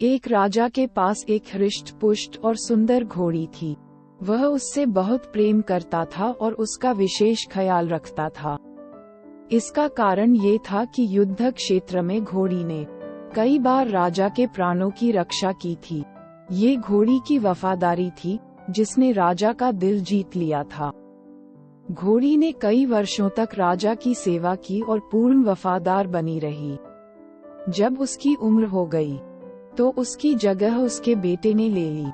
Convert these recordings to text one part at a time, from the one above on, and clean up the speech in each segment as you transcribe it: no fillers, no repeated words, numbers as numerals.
एक राजा के पास एक हृष्ट-पुष्ट और सुंदर घोड़ी थी। वह उससे बहुत प्रेम करता था और उसका विशेष ख्याल रखता था। इसका कारण ये था कि युद्ध क्षेत्र में घोड़ी ने कई बार राजा के प्राणों की रक्षा की थी। ये घोड़ी की वफादारी थी जिसने राजा का दिल जीत लिया था। घोड़ी ने कई वर्षों तक राजा की सेवा की और पूर्ण वफादार बनी रही। जब उसकी उम्र हो गई तो उसकी जगह उसके बेटे ने ले ली।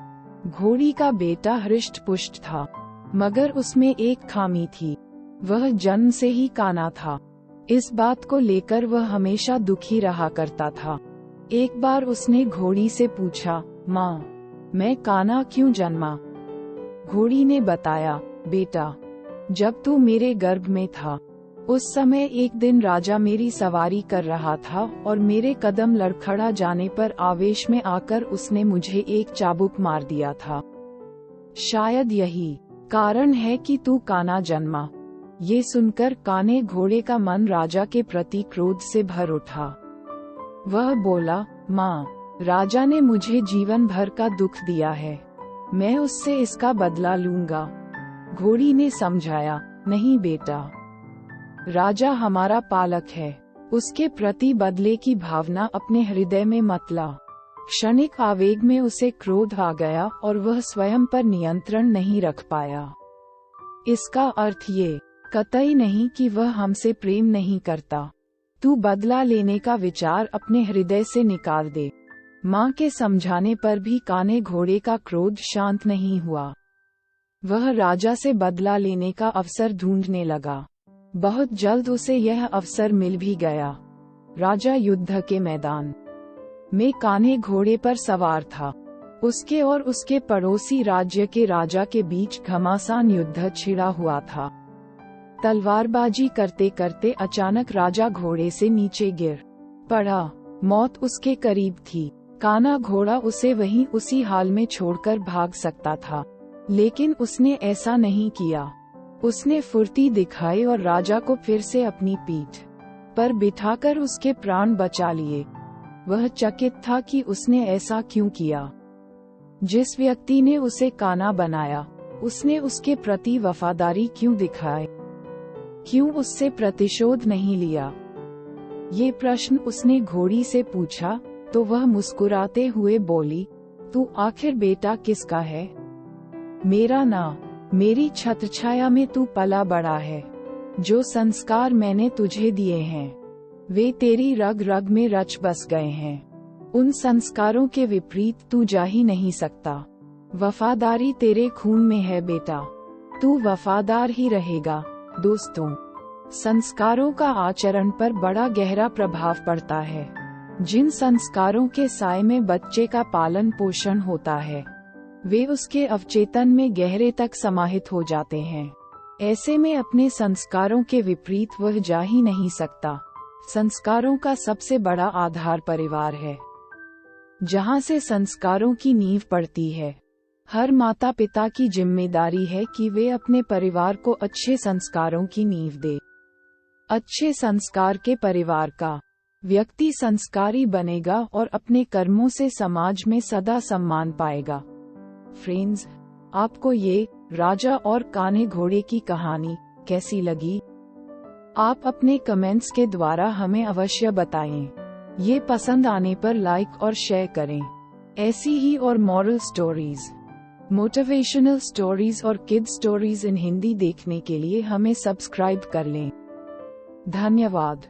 घोड़ी का बेटा हृष्ट-पुष्ट था, मगर उसमें एक खामी थी, वह जन्म से ही काना था। इस बात को लेकर वह हमेशा दुखी रहा करता था। एक बार उसने घोड़ी से पूछा, माँ, मैं काना क्यों जन्मा? घोड़ी ने बताया, बेटा, जब तू मेरे गर्भ में था, उस समय एक दिन राजा मेरी सवारी कर रहा था और मेरे कदम लड़खड़ा जाने पर आवेश में आकर उसने मुझे एक चाबुक मार दिया था। शायद यही कारण है कि तू काना जन्मा। ये सुनकर काने घोड़े का मन राजा के प्रति क्रोध से भर उठा। वह बोला, माँ, राजा ने मुझे जीवन भर का दुख दिया है, मैं उससे इसका बदला लूंगा। घोड़ी ने समझाया, नहीं बेटा, राजा हमारा पालक है, उसके प्रति बदले की भावना अपने हृदय में मत ला। क्षणिक आवेग में उसे क्रोध आ गया और वह स्वयं पर नियंत्रण नहीं रख पाया। इसका अर्थ ये कतई नहीं कि वह हमसे प्रेम नहीं करता। तू बदला लेने का विचार अपने हृदय से निकाल दे। माँ के समझाने पर भी काने घोड़े का क्रोध शांत नहीं हुआ। वह राजा से बदला लेने का अवसर ढूंढने लगा। बहुत जल्द उसे यह अवसर मिल भी गया। राजा युद्ध के मैदान में काने घोड़े पर सवार था। उसके और उसके पड़ोसी राज्य के राजा के बीच घमासान युद्ध छिड़ा हुआ था। तलवारबाजी करते करते अचानक राजा घोड़े से नीचे गिर पड़ा। मौत उसके करीब थी। काना घोड़ा उसे वहीं उसी हाल में छोड़कर भाग सकता था, लेकिन उसने ऐसा नहीं किया। उसने फुर्ती दिखाई और राजा को फिर से अपनी पीठ पर बिठाकर उसके प्राण बचा लिए। वह चकित था कि उसने ऐसा क्यों किया। जिस व्यक्ति ने उसे काना बनाया, उसने उसके प्रति वफादारी क्यों दिखाई? क्यों उससे प्रतिशोध नहीं लिया? ये प्रश्न उसने घोड़ी से पूछा तो वह मुस्कुराते हुए बोली, तू आखिर बेटा किसका है? मेरा ना। मेरी छत्रछाया में तू पला बड़ा है। जो संस्कार मैंने तुझे दिए हैं, वे तेरी रग रग में रच बस गए हैं। उन संस्कारों के विपरीत तू जा ही नहीं सकता। वफादारी तेरे खून में है बेटा, तू वफादार ही रहेगा। दोस्तों, संस्कारों का आचरण पर बड़ा गहरा प्रभाव पड़ता है। जिन संस्कारों के साए में बच्चे का पालन पोषण होता है, वे उसके अवचेतन में गहरे तक समाहित हो जाते हैं। ऐसे में अपने संस्कारों के विपरीत वह जा ही नहीं सकता। संस्कारों का सबसे बड़ा आधार परिवार है, जहाँ से संस्कारों की नींव पड़ती है। हर माता पिता की जिम्मेदारी है कि वे अपने परिवार को अच्छे संस्कारों की नींव दे। अच्छे संस्कार के परिवार का व्यक्ति संस्कारी बनेगा और अपने कर्मों से समाज में सदा सम्मान पाएगा। फ्रेंड्स, आपको ये राजा और काने घोड़े की कहानी कैसी लगी? आप अपने कमेंट्स के द्वारा हमें अवश्य बताएं। ये पसंद आने पर लाइक और शेयर करें। ऐसी ही और मॉरल स्टोरीज, मोटिवेशनल स्टोरीज और किड स्टोरीज इन हिंदी देखने के लिए हमें सब्सक्राइब कर लें। धन्यवाद।